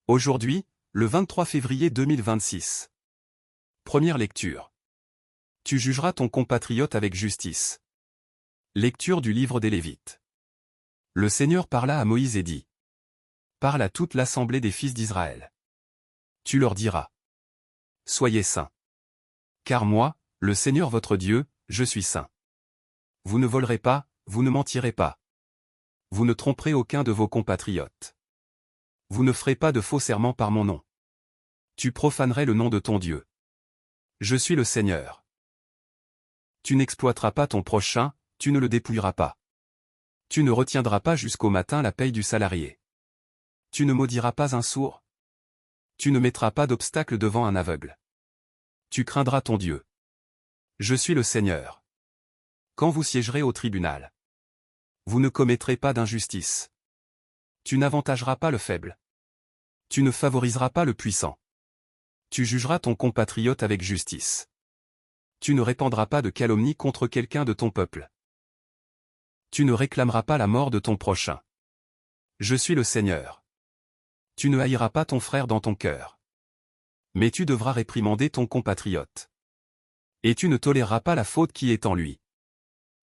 Aujourd'hui, le 23 février 2026. Première lecture. Tu jugeras ton compatriote avec justice. Lecture du livre des Lévites. Le Seigneur parla à Moïse et dit: Parle à toute l'assemblée des fils d'Israël. Tu leur diras: Soyez saints. Car moi, le Seigneur votre Dieu, je suis saint. Vous ne volerez pas, vous ne mentirez pas. Vous ne tromperez aucun de vos compatriotes. Vous ne ferez pas de faux serments par mon nom. Tu profanerais le nom de ton Dieu. Je suis le Seigneur. Tu n'exploiteras pas ton prochain, tu ne le dépouilleras pas. Tu ne retiendras pas jusqu'au matin la paye du salarié. Tu ne maudiras pas un sourd. Tu ne mettras pas d'obstacle devant un aveugle. Tu craindras ton Dieu. Je suis le Seigneur. Quand vous siégerez au tribunal, vous ne commettrez pas d'injustice. Tu n'avantageras pas le faible. Tu ne favoriseras pas le puissant. Tu jugeras ton compatriote avec justice. Tu ne répandras pas de calomnie contre quelqu'un de ton peuple. Tu ne réclameras pas la mort de ton prochain. Je suis le Seigneur. Tu ne haïras pas ton frère dans ton cœur. Mais tu devras réprimander ton compatriote. Et tu ne toléreras pas la faute qui est en lui.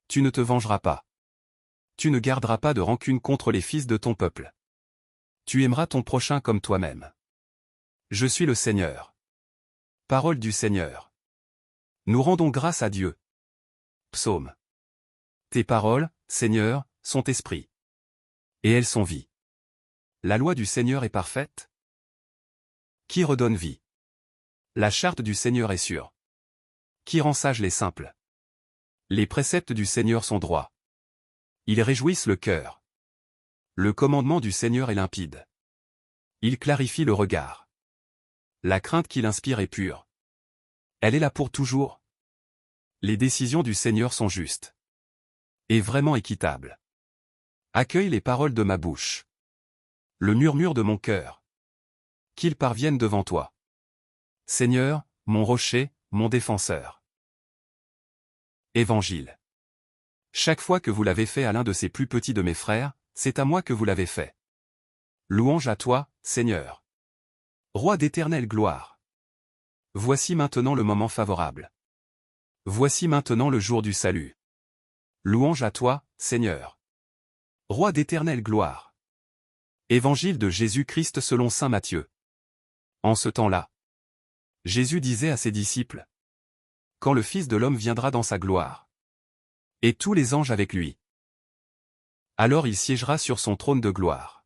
Tu ne te vengeras pas. Tu ne garderas pas de rancune contre les fils de ton peuple. Tu aimeras ton prochain comme toi-même. Je suis le Seigneur. Parole du Seigneur. Nous rendons grâce à Dieu. Psaume. Tes paroles, Seigneur, sont esprit. Et elles sont vie. La loi du Seigneur est parfaite, qui redonne vie. La charte du Seigneur est sûre, qui rend sages les simples. Les préceptes du Seigneur sont droits. Ils réjouissent le cœur. Le commandement du Seigneur est limpide. Il clarifie le regard. La crainte qu'il inspire est pure. Elle est là pour toujours. Les décisions du Seigneur sont justes et vraiment équitables. Accueille les paroles de ma bouche, le murmure de mon cœur. Qu'ils parviennent devant toi. Seigneur, mon rocher, mon défenseur. Évangile. Chaque fois que vous l'avez fait à l'un de ces plus petits de mes frères, c'est à moi que vous l'avez fait. Louange à toi, Seigneur. Roi d'éternelle gloire. Voici maintenant le moment favorable. Voici maintenant le jour du salut. Louange à toi, Seigneur. Roi d'éternelle gloire. Évangile de Jésus-Christ selon saint Matthieu. En ce temps-là, Jésus disait à ses disciples: Quand le Fils de l'homme viendra dans sa gloire, et tous les anges avec lui, alors il siégera sur son trône de gloire.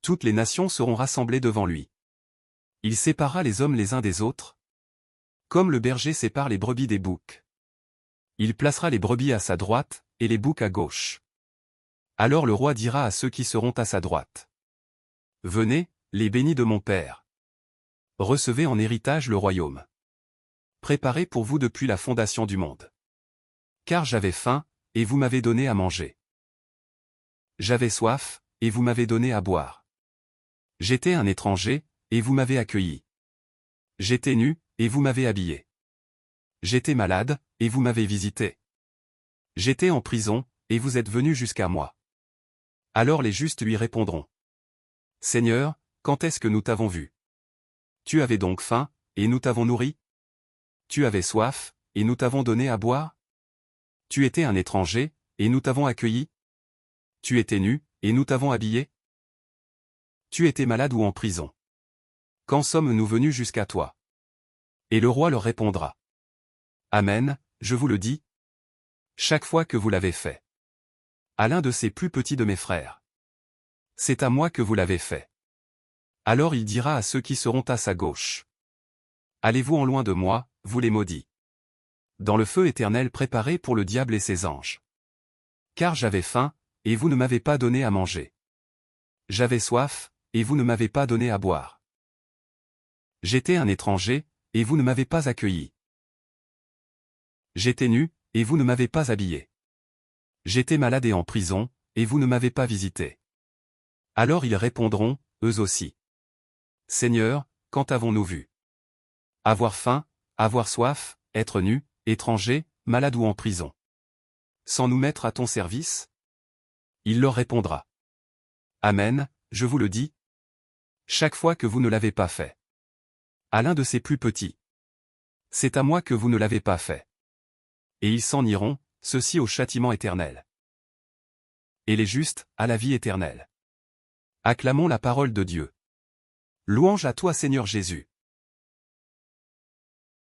Toutes les nations seront rassemblées devant lui. Il séparera les hommes les uns des autres, comme le berger sépare les brebis des boucs. Il placera les brebis à sa droite, et les boucs à gauche. Alors le roi dira à ceux qui seront à sa droite: Venez, les bénis de mon Père. Recevez en héritage le royaume préparé pour vous depuis la fondation du monde. Car j'avais faim, et vous m'avez donné à manger. J'avais soif, et vous m'avez donné à boire. J'étais un étranger, et vous m'avez accueilli. J'étais nu, et vous m'avez habillé. J'étais malade, et vous m'avez visité. J'étais en prison, et vous êtes venus jusqu'à moi. Alors les justes lui répondront: Seigneur, quand est-ce que nous t'avons vu? Tu avais donc faim, et nous t'avons nourri? Tu avais soif, et nous t'avons donné à boire? Tu étais un étranger, et nous t'avons accueilli? Tu étais nu, et nous t'avons habillé? Tu étais malade ou en prison? Quand sommes-nous venus jusqu'à toi? Et le roi leur répondra: Amen, je vous le dis, chaque fois que vous l'avez fait à l'un de ces plus petits de mes frères, c'est à moi que vous l'avez fait. Alors il dira à ceux qui seront à sa gauche: Allez-vous en loin de moi, vous les maudits, dans le feu éternel préparé pour le diable et ses anges. Car j'avais faim, et vous ne m'avez pas donné à manger. J'avais soif, et vous ne m'avez pas donné à boire. J'étais un étranger, et vous ne m'avez pas accueilli. J'étais nu, et vous ne m'avez pas habillé. J'étais malade et en prison, et vous ne m'avez pas visité. Alors ils répondront, eux aussi: Seigneur, quand avons-nous vu avoir faim, avoir soif, être nu, étranger, malade ou en prison, sans nous mettre à ton service? Il leur répondra: Amen, je vous le dis, chaque fois que vous ne l'avez pas fait. À l'un de ses plus petits. C'est à moi que vous ne l'avez pas fait. Et ils s'en iront, ceux-ci au châtiment éternel. Et les justes, à la vie éternelle. Acclamons la parole de Dieu. Louange à toi Seigneur Jésus.